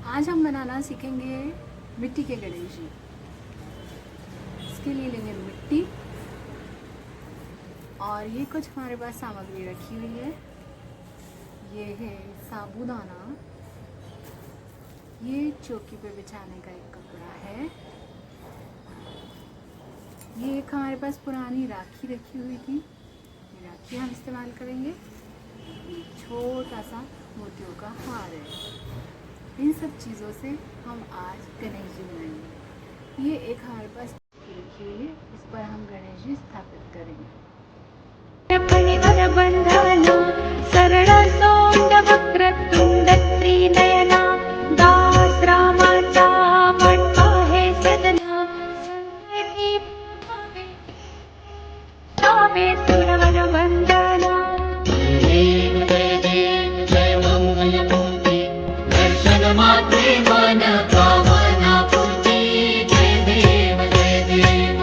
आज हम बनाना सीखेंगे मिट्टी के गणेश जी। इसके लिए लेंगे मिट्टी और ये कुछ हमारे पास सामग्री रखी हुई है। ये है साबूदाना, ये चौकी पे बिछाने का एक कपड़ा है, ये एक हमारे पास पुरानी राखी रखी हुई थी, ये राखी हम इस्तेमाल करेंगे। ये छोटा सा मोतियों का हार है। इन सब चीज़ों से हम आज गणेश जी बनाएंगे। ये एक हमारे पास रखी हुई है, इस पर हम गणेश जी स्थापित करेंगे। सरल सोंड वक्रतुंड त्रिनयना दास रामाचा मंडपा है सदना नामे सुरवर वंदना देव जय देव जय मंगल मूर्ति दर्शन मात्रे मन कामना पूर्ति जय देव जय देव।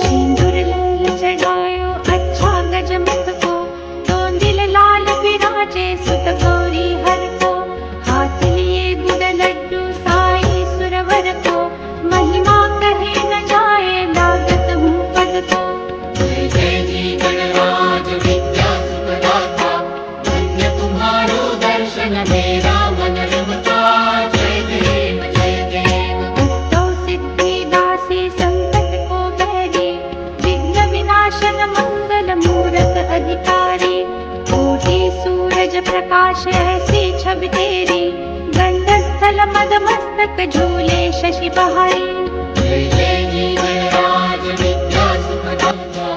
सिंदूर लाल चढ़ायो अच्छा गजमुख को, तोंदिल लाल विराजे सुत गौरी हर को, हाथ लिए गुड़ लड्डू साई सुरवर को, महिमा कहे न जाए लागत हूँ पद को। जय जय जी गणराज विद्या सुखदाता, धन्य तुम्हारो दर्शन मेरा मन रमता जय देव जय देव। भक्तों सिद्धि दासी संकट को बहरी, विघ्न विनाशन मंगल मूरत अधिकारी, कोटि सूरज प्रकाश ऐसी छवि तेरी, गंधस्थल मद मस्तक झूले शशि बहारी। जय जय जी गणराज विद्या सुखदाता,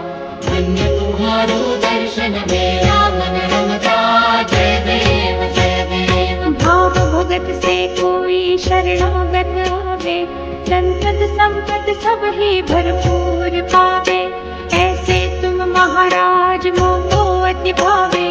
धन्य तुम्हारो दर्शन मेरा मन रमता जय देव जय देव। भाव भगत से कोई शरणागत आवे, संपद संपद सब ही भरपूर पावे, ऐसे तुम महाराज मोको अति भावे।